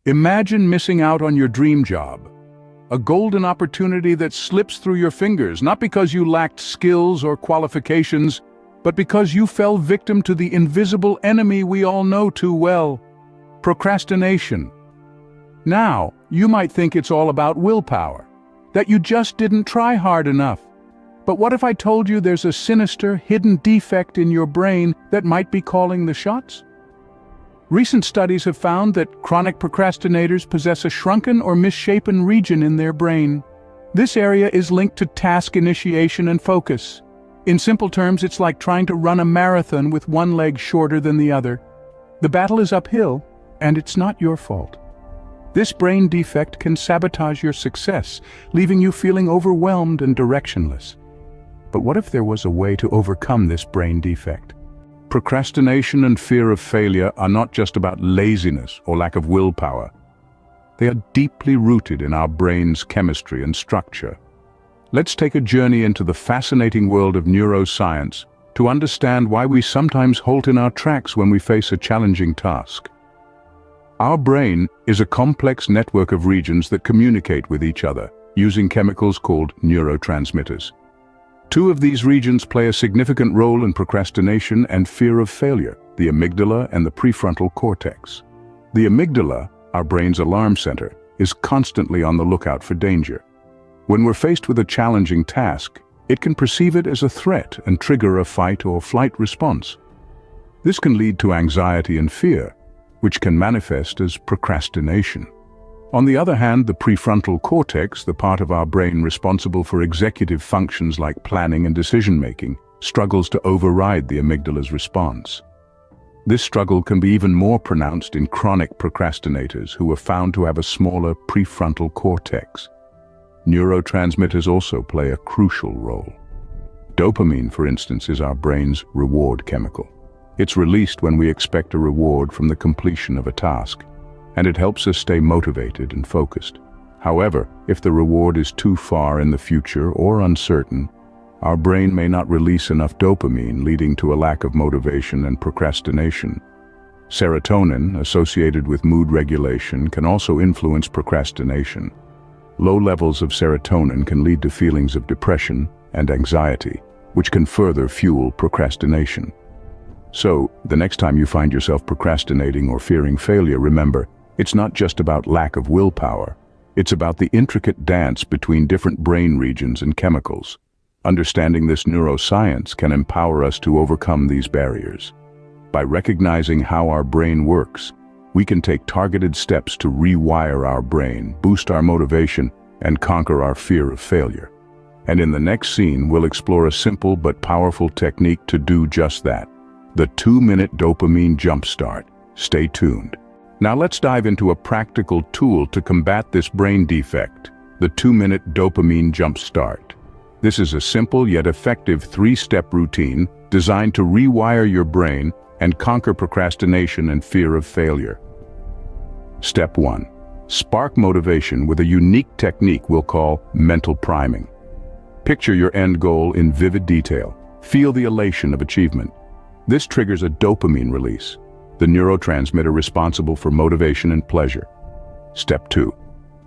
Imagine missing out on your dream job. A golden opportunity that slips through your fingers, not because you lacked skills or qualifications, but because you fell victim to the invisible enemy we all know too well: procrastination. Now, you might think it's all about willpower, that you just didn't try hard enough. But what if I told you there's a sinister, hidden defect in your brain that might be calling the shots? Recent studies have found that chronic procrastinators possess a shrunken or misshapen region in their brain. This area is linked to task initiation and focus. In simple terms, it's like trying to run a marathon with one leg shorter than the other. The battle is uphill, and it's not your fault. This brain defect can sabotage your success, leaving you feeling overwhelmed and directionless. But what if there was a way to overcome this brain defect? Procrastination and fear of failure are not just about laziness or lack of willpower. They are deeply rooted in our brain's chemistry and structure. Let's take a journey into the fascinating world of neuroscience to understand why we sometimes halt in our tracks when we face a challenging task. Our brain is a complex network of regions that communicate with each other using chemicals called neurotransmitters. Two of these regions play a significant role in procrastination and fear of failure: the amygdala and the prefrontal cortex. The amygdala, our brain's alarm center, is constantly on the lookout for danger. When we're faced with a challenging task, it can perceive it as a threat and trigger a fight or flight response. This can lead to anxiety and fear, which can manifest as procrastination. On the other hand, the prefrontal cortex, the part of our brain responsible for executive functions like planning and decision-making, struggles to override the amygdala's response. This struggle can be even more pronounced in chronic procrastinators who are found to have a smaller prefrontal cortex. Neurotransmitters also play a crucial role. Dopamine, for instance, is our brain's reward chemical. It's released when we expect a reward from the completion of a task, and it helps us stay motivated and focused. However, if the reward is too far in the future or uncertain, our brain may not release enough dopamine, leading to a lack of motivation and procrastination. Serotonin, associated with mood regulation, can also influence procrastination. Low levels of serotonin can lead to feelings of depression and anxiety, which can further fuel procrastination. So, the next time you find yourself procrastinating or fearing failure, remember, it's not just about lack of willpower. It's about the intricate dance between different brain regions and chemicals. Understanding this neuroscience can empower us to overcome these barriers. By recognizing how our brain works, we can take targeted steps to rewire our brain, boost our motivation, and conquer our fear of failure. And in the next scene, we'll explore a simple but powerful technique to do just that: the 2-minute dopamine jumpstart. Stay tuned. Now let's dive into a practical tool to combat this brain defect: the 2-minute dopamine jumpstart. This is a simple yet effective 3-step routine designed to rewire your brain and conquer procrastination and fear of failure. Step 1. Spark motivation with a unique technique we'll call mental priming. Picture your end goal in vivid detail. Feel the elation of achievement. This triggers a dopamine release, the neurotransmitter responsible for motivation and pleasure. Step 2.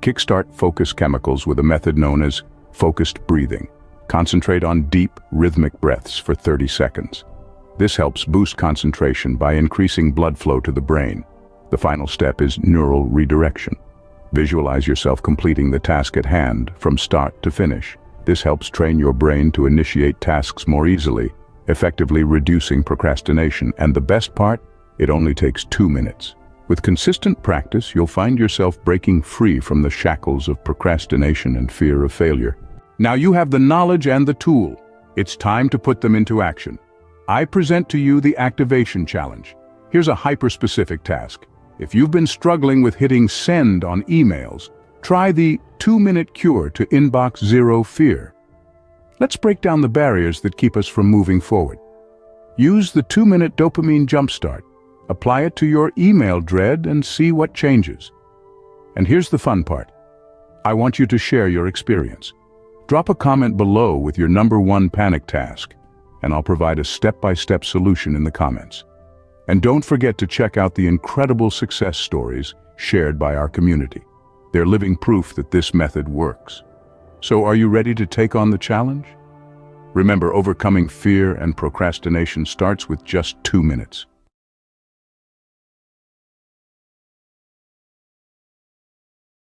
Kickstart focus chemicals with a method known as focused breathing. Concentrate on deep, rhythmic breaths for 30 seconds. This helps boost concentration by increasing blood flow to the brain. The final step is neural redirection. Visualize yourself completing the task at hand from start to finish. This helps train your brain to initiate tasks more easily, effectively reducing procrastination. And the best part? It only takes 2 minutes. With consistent practice, you'll find yourself breaking free from the shackles of procrastination and fear of failure. Now you have the knowledge and the tool. It's time to put them into action. I present to you the activation challenge. Here's a hyper-specific task. If you've been struggling with hitting send on emails, try the 2-minute cure to inbox zero fear. Let's break down the barriers that keep us from moving forward. Use the 2-minute dopamine jumpstart. Apply it to your email dread and see what changes. And here's the fun part. I want you to share your experience. Drop a comment below with your #1 panic task, and I'll provide a step-by-step solution in the comments. And don't forget to check out the incredible success stories shared by our community. They're living proof that this method works. So are you ready to take on the challenge? Remember, overcoming fear and procrastination starts with just 2 minutes.